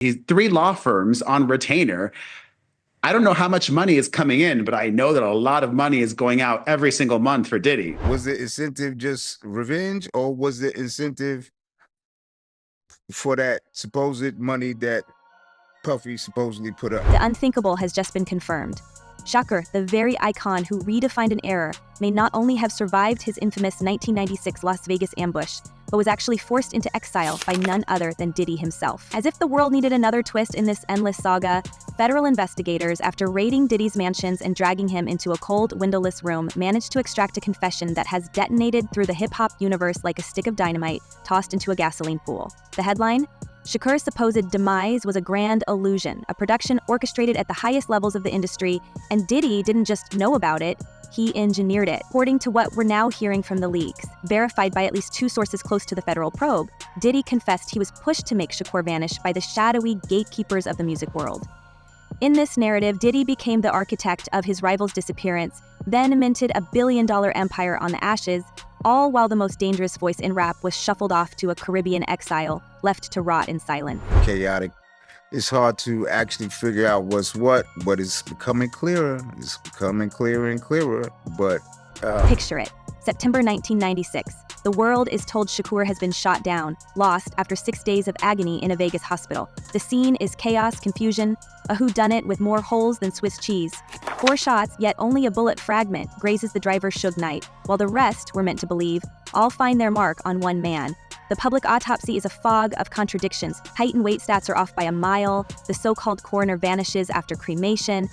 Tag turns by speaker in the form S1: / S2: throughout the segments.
S1: He's three law firms on retainer. I don't know how much money is coming in, but I know that a lot of money is going out every single month for Diddy.
S2: Was the incentive just revenge, or was the incentive for that supposed money that Puffy supposedly put up?
S3: The unthinkable has just been confirmed. Shakur, the very icon who redefined an era, may not only have survived his infamous 1996 Las Vegas ambush, but was actually forced into exile by none other than Diddy himself. As if the world needed another twist in this endless saga, federal investigators, after raiding Diddy's mansions and dragging him into a cold, windowless room, managed to extract a confession that has detonated through the hip-hop universe like a stick of dynamite tossed into a gasoline pool. The headline? Shakur's supposed demise was a grand illusion, a production orchestrated at the highest levels of the industry, and Diddy didn't just know about it, he engineered it. According to what we're now hearing from the leaks, verified by at least two sources close to the federal probe, Diddy confessed he was pushed to make Shakur vanish by the shadowy gatekeepers of the music world. In this narrative, Diddy became the architect of his rival's disappearance, then minted a billion-dollar empire on the ashes, all while the most dangerous voice in rap was shuffled off to a Caribbean exile, left to rot in silence.
S2: Chaotic. It's hard to actually figure out what's what, but it's becoming clearer. It's becoming clearer and clearer, but...
S3: Picture it. September 1996. The world is told Shakur has been shot down, lost after 6 days of agony in a Vegas hospital. The scene is chaos, confusion, a whodunit with more holes than Swiss cheese. 4 shots, yet only a bullet fragment, grazes the driver's Suge Knight, while the rest, we're meant to believe, all find their mark on one man. The public autopsy is a fog of contradictions. Height and weight stats are off by a mile, the so-called coroner vanishes after cremation,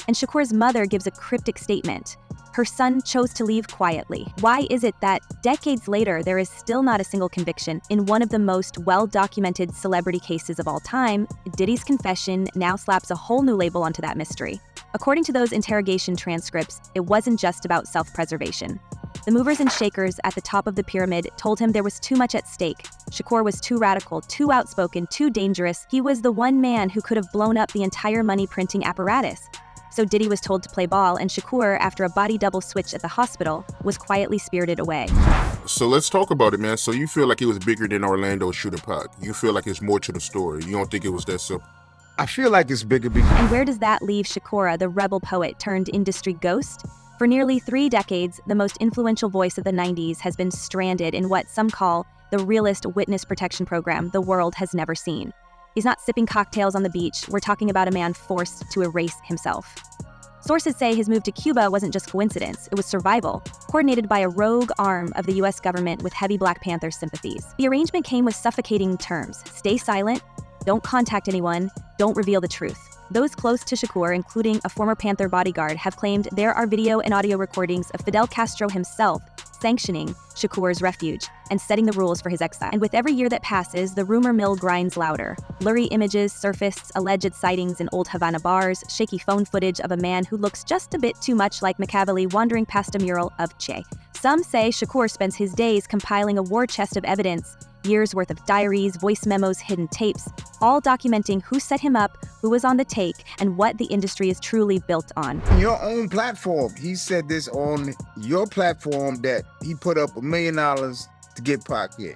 S3: and Shakur's mother gives a cryptic statement. Her son chose to leave quietly. Why is it that, decades later, there is still not a single conviction? In one of the most well-documented celebrity cases of all time, Diddy's confession now slaps a whole new label onto that mystery. According to those interrogation transcripts, it wasn't just about self-preservation. The movers and shakers at the top of the pyramid told him there was too much at stake. Shakur was too radical, too outspoken, too dangerous. He was the one man who could have blown up the entire money-printing apparatus. So Diddy was told to play ball, and Shakur, after a body double switch at the hospital, was quietly spirited away.
S4: So let's talk about it, man. So you feel like it was bigger than Orlando Shooter Pac. You feel like it's more to the story. You don't think it was that simple?
S2: I feel like it's bigger.
S3: And where does that leave Shakur, the rebel poet turned industry ghost? For nearly 3 decades, the most influential voice of the 90s has been stranded in what some call the realest witness protection program the world has never seen. He's not sipping cocktails on the beach. We're talking about a man forced to erase himself. Sources say his move to Cuba wasn't just coincidence, it was survival, coordinated by a rogue arm of the US government with heavy Black Panther sympathies. The arrangement came with suffocating terms: stay silent, don't contact anyone, don't reveal the truth. Those close to Shakur, including a former Panther bodyguard, have claimed there are video and audio recordings of Fidel Castro himself sanctioning Shakur's refuge and setting the rules for his exile. And with every year that passes, the rumor mill grinds louder. Blurry images surface, alleged sightings in old Havana bars, shaky phone footage of a man who looks just a bit too much like Machiavelli wandering past a mural of Che. Some say Shakur spends his days compiling a war chest of evidence, years worth of diaries, voice memos, hidden tapes, all documenting who set him up, who was on the take, and what the industry is truly built on.
S2: Your own platform. He said this on your platform that he put up $1 million to get Pac in.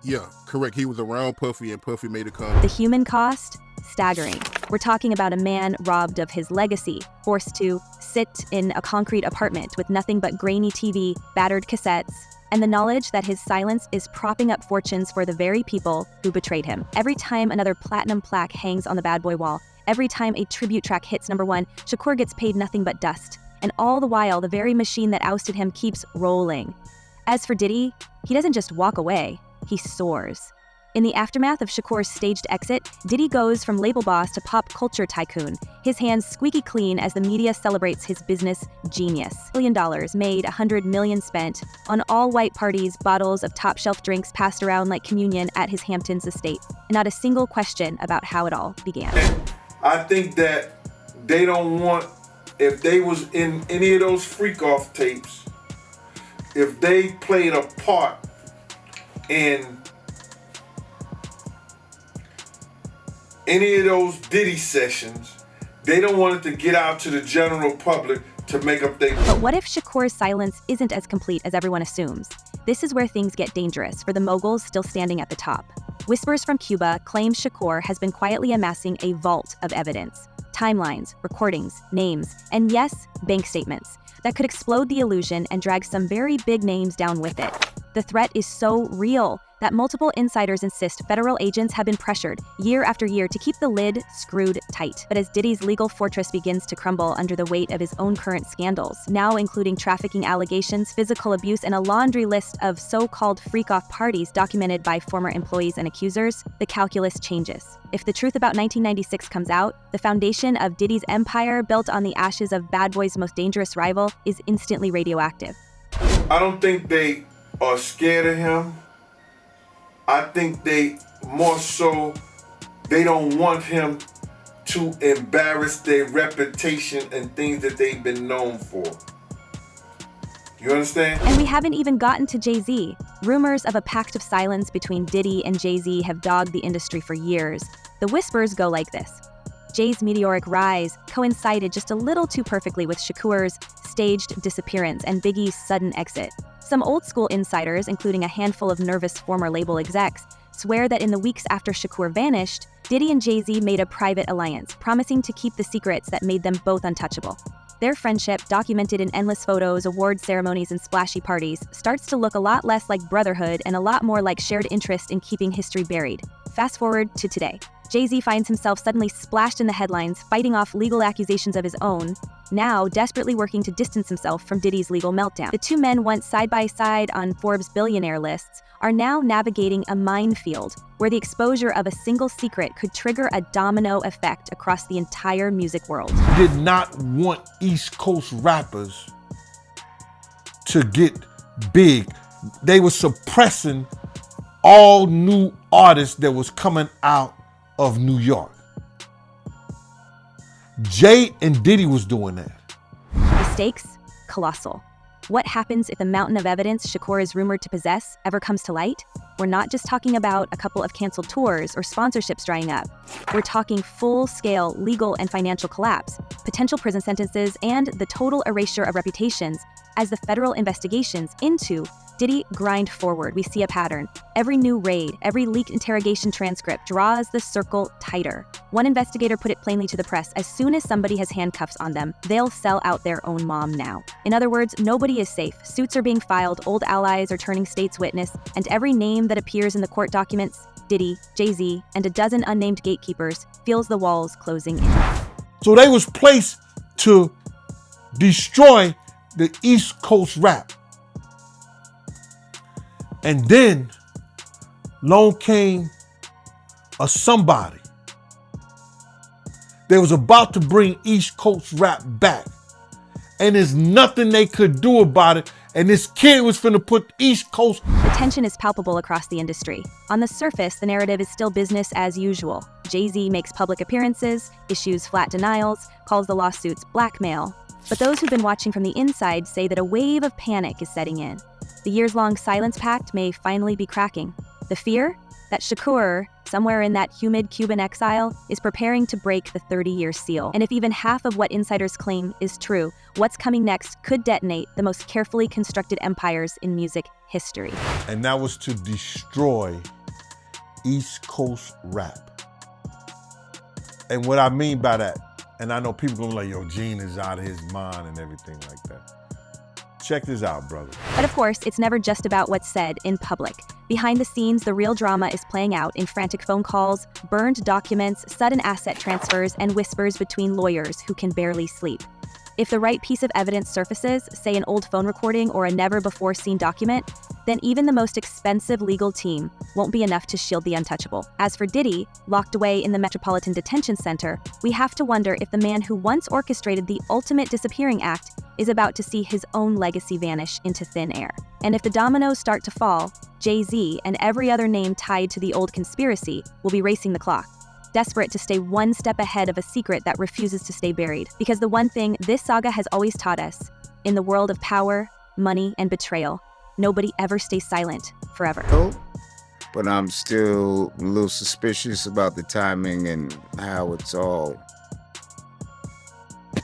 S4: Yeah, correct. He was around Puffy and Puffy made it come.
S3: The human cost? Staggering. We're talking about a man robbed of his legacy, forced to sit in a concrete apartment with nothing but grainy TV, battered cassettes, and the knowledge that his silence is propping up fortunes for the very people who betrayed him. Every time another platinum plaque hangs on the bad boy wall, every time a tribute track hits #1, Shakur gets paid nothing but dust. And all the while, the very machine that ousted him keeps rolling. As for Diddy, he doesn't just walk away, he soars. In the aftermath of Shakur's staged exit, Diddy goes from label boss to pop culture tycoon, his hands squeaky clean as the media celebrates his business genius. $1 billion made, $100 million spent, on all-white parties, bottles of top-shelf drinks passed around like communion at his Hamptons estate, and not a single question about how it all began.
S5: I think that they don't want, if they was in any of those freak-off tapes, if they played a part in any of those Diddy sessions, they don't want it to get out to the general public to make up their...
S3: But what if Shakur's silence isn't as complete as everyone assumes? This is where things get dangerous for the moguls still standing at the top. Whispers from Cuba claim Shakur has been quietly amassing a vault of evidence, timelines, recordings, names, and yes, bank statements that could explode the illusion and drag some very big names down with it. The threat is so real that multiple insiders insist federal agents have been pressured year after year to keep the lid screwed tight. But as Diddy's legal fortress begins to crumble under the weight of his own current scandals, now including trafficking allegations, physical abuse, and a laundry list of so-called freak-off parties documented by former employees and accusers, the calculus changes. If the truth about 1996 comes out, the foundation of Diddy's empire, built on the ashes of Bad Boy's most dangerous rival, is instantly radioactive.
S5: I don't think they are scared of him. I think they more so, they don't want him to embarrass their reputation and things that they've been known for. You understand?
S3: And we haven't even gotten to Jay-Z. Rumors of a pact of silence between Diddy and Jay-Z have dogged the industry for years. The whispers go like this. Jay's meteoric rise coincided just a little too perfectly with Shakur's staged disappearance and Biggie's sudden exit. Some old-school insiders, including a handful of nervous former label execs, swear that in the weeks after Shakur vanished, Diddy and Jay-Z made a private alliance, promising to keep the secrets that made them both untouchable. Their friendship, documented in endless photos, award ceremonies, and splashy parties, starts to look a lot less like brotherhood and a lot more like shared interest in keeping history buried. Fast forward to today. Jay-Z finds himself suddenly splashed in the headlines, fighting off legal accusations of his own, now desperately working to distance himself from Diddy's legal meltdown. The two men, once side by side on Forbes billionaire lists, are now navigating a minefield where the exposure of a single secret could trigger a domino effect across the entire music world.
S6: Did not want East Coast rappers to get big. They were suppressing all new artists that was coming out of New York. Jay and Diddy was doing that.
S3: The stakes, colossal. What happens if the mountain of evidence Shakur is rumored to possess ever comes to light? We're not just talking about a couple of canceled tours or sponsorships drying up. We're talking full-scale legal and financial collapse, potential prison sentences, and the total erasure of reputations as the federal investigations into Diddy grind forward. We see a pattern. Every new raid, every leaked interrogation transcript draws the circle tighter. One investigator put it plainly to the press: as soon as somebody has handcuffs on them, they'll sell out their own mom now. In other words, nobody is safe. Suits are being filed, old allies are turning state's witness, and every name that appears in the court documents, Diddy, Jay-Z, and a dozen unnamed gatekeepers, feels the walls closing in.
S6: So they was placed to destroy the East Coast rap. And then along came a somebody that was about to bring East Coast rap back. And there's nothing they could do about it. And this kid was finna put East Coast.
S3: The tension is palpable across the industry. On the surface, the narrative is still business as usual. Jay-Z makes public appearances, issues flat denials, calls the lawsuits blackmail. But those who've been watching from the inside say that a wave of panic is setting in. The years-long silence pact may finally be cracking. The fear? That Shakur, somewhere in that humid Cuban exile, is preparing to break the 30-year seal. And if even half of what insiders claim is true, what's coming next could detonate the most carefully constructed empires in music history.
S6: And that was to destroy East Coast rap. And what I mean by that, and I know people gonna be like, yo, Gene is out of his mind and everything like that. Check this out, brother.
S3: But of course, it's never just about what's said in public. Behind the scenes, the real drama is playing out in frantic phone calls, burned documents, sudden asset transfers, and whispers between lawyers who can barely sleep. If the right piece of evidence surfaces, say an old phone recording or a never-before-seen document, then even the most expensive legal team won't be enough to shield the untouchable. As for Diddy, locked away in the Metropolitan Detention Center, we have to wonder if the man who once orchestrated the ultimate disappearing act is about to see his own legacy vanish into thin air. And if the dominoes start to fall, Jay-Z and every other name tied to the old conspiracy will be racing the clock, desperate to stay one step ahead of a secret that refuses to stay buried. Because the one thing this saga has always taught us, in the world of power, money, and betrayal, nobody ever stays silent forever.
S2: But I'm still a little suspicious about the timing and how it's all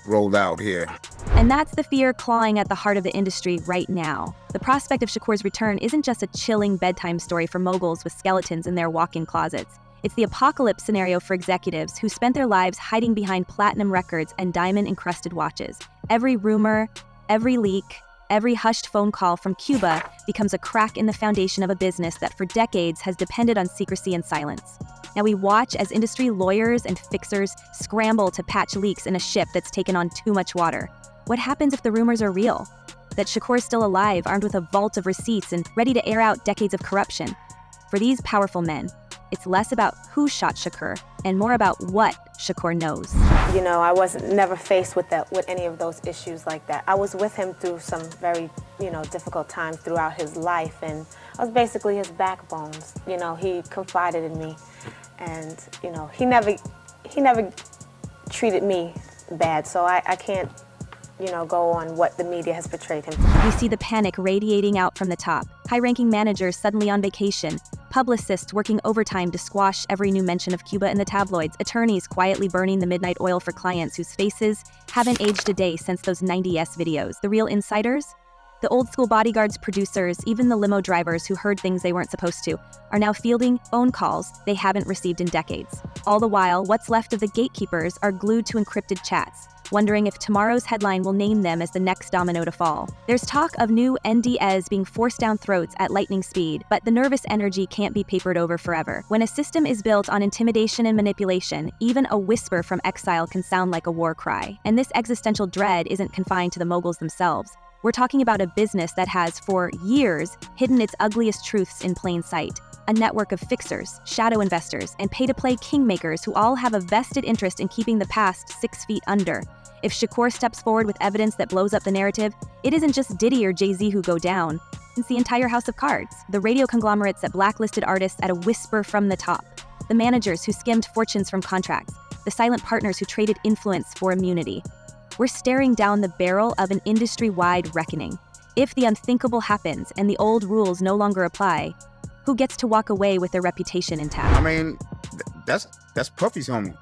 S2: rolled out here.
S3: And that's the fear clawing at the heart of the industry right now. The prospect of Shakur's return isn't just a chilling bedtime story for moguls with skeletons in their walk-in closets. It's the apocalypse scenario for executives who spent their lives hiding behind platinum records and diamond-encrusted watches. Every rumor, every leak, every hushed phone call from Cuba becomes a crack in the foundation of a business that for decades has depended on secrecy and silence. Now we watch as industry lawyers and fixers scramble to patch leaks in a ship that's taken on too much water. What happens if the rumors are real? That Shakur's still alive, armed with a vault of receipts and ready to air out decades of corruption? For these powerful men, it's less about who shot Shakur and more about what Shakur knows.
S7: You know, I wasn't never faced with any of those issues like that. I was with him through some very, difficult times throughout his life, and I was basically his backbone. You know, he confided in me, and he never treated me bad. So I can't, go on what the media has portrayed him.
S3: We see the panic radiating out from the top. High-ranking managers suddenly on vacation, publicists working overtime to squash every new mention of Cuba in the tabloids, attorneys quietly burning the midnight oil for clients whose faces haven't aged a day since those 90s videos. The real insiders? The old-school bodyguards, producers, even the limo drivers who heard things they weren't supposed to, are now fielding phone calls they haven't received in decades. All the while, what's left of the gatekeepers are glued to encrypted chats, wondering if tomorrow's headline will name them as the next domino to fall. There's talk of new NDAs being forced down throats at lightning speed, but the nervous energy can't be papered over forever. When a system is built on intimidation and manipulation, even a whisper from exile can sound like a war cry. And this existential dread isn't confined to the moguls themselves. We're talking about a business that has, for years, hidden its ugliest truths in plain sight. A network of fixers, shadow investors, and pay-to-play kingmakers who all have a vested interest in keeping the past 6 feet under. If Shakur steps forward with evidence that blows up the narrative, it isn't just Diddy or Jay-Z who go down. It's the entire house of cards. The radio conglomerates that blacklisted artists at a whisper from the top. The managers who skimmed fortunes from contracts. The silent partners who traded influence for immunity. We're staring down the barrel of an industry-wide reckoning. If the unthinkable happens and the old rules no longer apply, who gets to walk away with their reputation intact?
S2: I mean, that's Puffy's homie.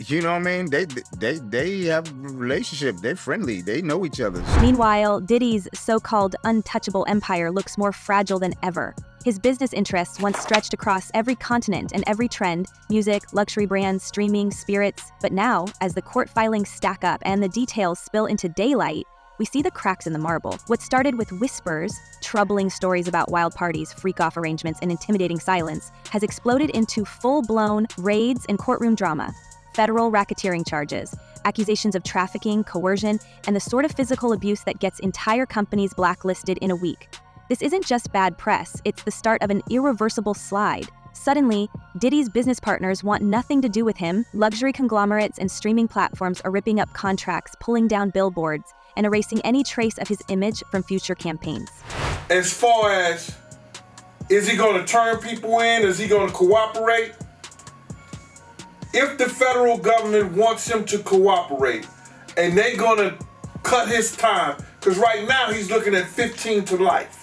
S2: You know what I mean? They have a relationship. They're friendly. They know each other.
S3: Meanwhile, Diddy's so-called untouchable empire looks more fragile than ever. His business interests, once stretched across every continent and every trend, music, luxury brands, streaming, spirits, but now, as the court filings stack up and the details spill into daylight, we see the cracks in the marble. What started with whispers, troubling stories about wild parties, freak-off arrangements, and intimidating silence, has exploded into full-blown raids and courtroom drama. Federal racketeering charges, accusations of trafficking, coercion, and the sort of physical abuse that gets entire companies blacklisted in a week. This isn't just bad press, it's the start of an irreversible slide. Suddenly, Diddy's business partners want nothing to do with him. Luxury conglomerates and streaming platforms are ripping up contracts, pulling down billboards, and erasing any trace of his image from future campaigns.
S5: As far as, is he going to turn people in? Is he going to cooperate? If the federal government wants him to cooperate and they're going to cut his time, because right now he's looking at 15 to life.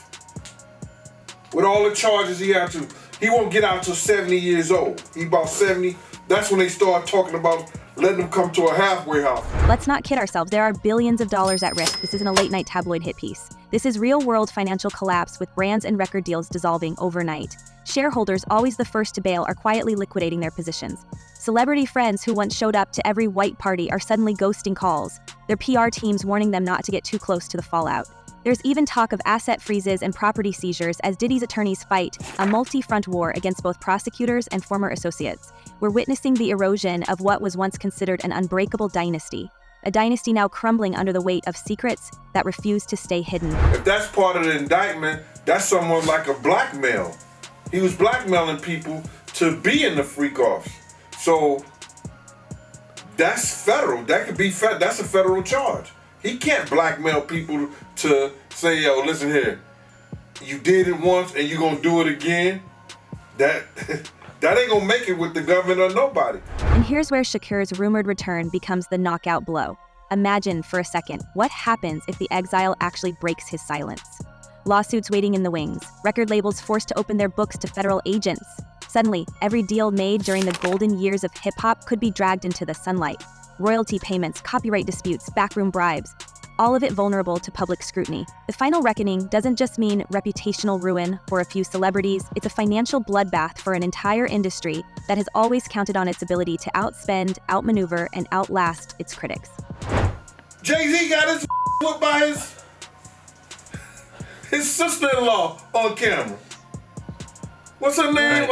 S5: With all the charges he has to, he won't get out till 70 years old. He's about 70. That's when they start talking about letting him come to a halfway house.
S3: Let's not kid ourselves. There are billions of dollars at risk. This isn't a late-night tabloid hit piece. This is real-world financial collapse with brands and record deals dissolving overnight. Shareholders, always the first to bail, are quietly liquidating their positions. Celebrity friends who once showed up to every white party are suddenly ghosting calls, their PR teams warning them not to get too close to the fallout. There's even talk of asset freezes and property seizures as Diddy's attorneys fight a multi-front war against both prosecutors and former associates. We're witnessing the erosion of what was once considered an unbreakable dynasty. A dynasty now crumbling under the weight of secrets that refuse to stay hidden.
S5: If that's part of the indictment, that's someone like a blackmail. He was blackmailing people to be in the freak-offs. So that's federal. That could be that's a federal charge. He can't blackmail people to say, yo, listen here, you did it once and you're gonna do it again. That ain't gonna make it with the government or nobody.
S3: And here's where Shakur's rumored return becomes the knockout blow. Imagine for a second, what happens if the exile actually breaks his silence? Lawsuits waiting in the wings, record labels forced to open their books to federal agents. Suddenly, every deal made during the golden years of hip-hop could be dragged into the sunlight. royalty payments, copyright disputes, backroom bribes, all of it vulnerable to public scrutiny. The final reckoning doesn't just mean reputational ruin for a few celebrities, it's a financial bloodbath for an entire industry that has always counted on its ability to outspend, outmaneuver, and outlast its critics.
S5: Jay-Z got his whooped by his sister-in-law on camera. What's her name?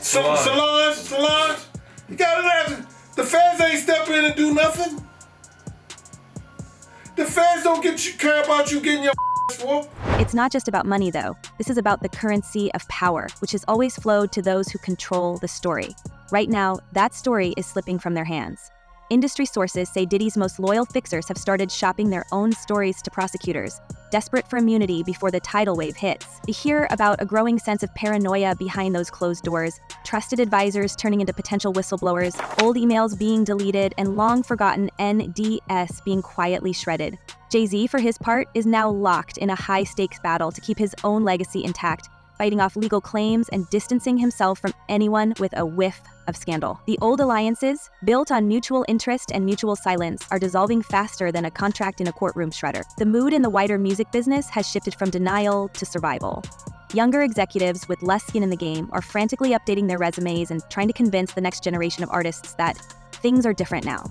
S5: Solange. You got it. The feds ain't step in and do nothing. The feds don't care about you getting your whooped.
S3: It's not just about money, though. This is about the currency of power, which has always flowed to those who control the story. Right now, that story is slipping from their hands. Industry sources say Diddy's most loyal fixers have started shopping their own stories to prosecutors, desperate for immunity before the tidal wave hits. We hear about a growing sense of paranoia behind those closed doors, trusted advisors turning into potential whistleblowers, old emails being deleted, and long-forgotten NDS being quietly shredded. Jay-Z, for his part, is now locked in a high-stakes battle to keep his own legacy intact, fighting off legal claims and distancing himself from anyone with a whiff of scandal. The old alliances, built on mutual interest and mutual silence, are dissolving faster than a contract in a courtroom shredder. The mood in the wider music business has shifted from denial to survival. Younger executives with less skin in the game are frantically updating their resumes and trying to convince the next generation of artists that things are different now.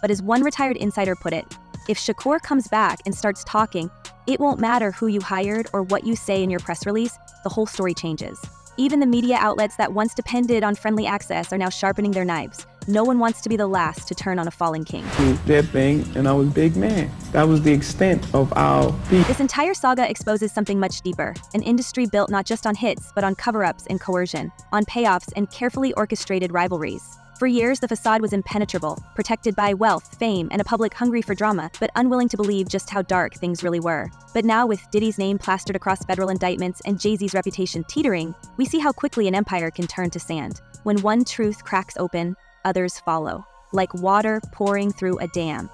S3: But as one retired insider put it, if Shakur comes back and starts talking, it won't matter who you hired or what you say in your press release, the whole story changes. Even the media outlets that once depended on friendly access are now sharpening their knives. No one wants to be the last to turn on a fallen king.
S8: That thing, and I was big man. That was the extent of our beef.
S3: This entire saga exposes something much deeper, an industry built not just on hits, but on cover-ups and coercion, on payoffs and carefully orchestrated rivalries. For years, the facade was impenetrable, protected by wealth, fame, and a public hungry for drama, but unwilling to believe just how dark things really were. But now, with Diddy's name plastered across federal indictments and Jay-Z's reputation teetering, we see how quickly an empire can turn to sand. When one truth cracks open, others follow, like water pouring through a dam.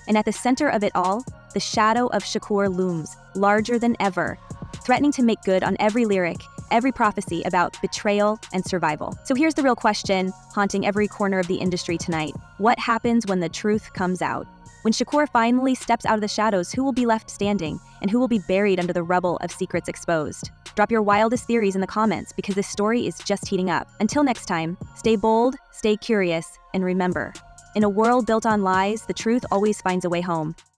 S3: And at the center of it all, the shadow of Shakur looms, larger than ever, threatening to make good on every lyric, every prophecy about betrayal and survival. So here's the real question haunting every corner of the industry tonight. What happens when the truth comes out? When Shakur finally steps out of the shadows, who will be left standing, and who will be buried under the rubble of secrets exposed? Drop your wildest theories in the comments, because this story is just heating up. Until next time, stay bold, stay curious, and remember, in a world built on lies, the truth always finds a way home.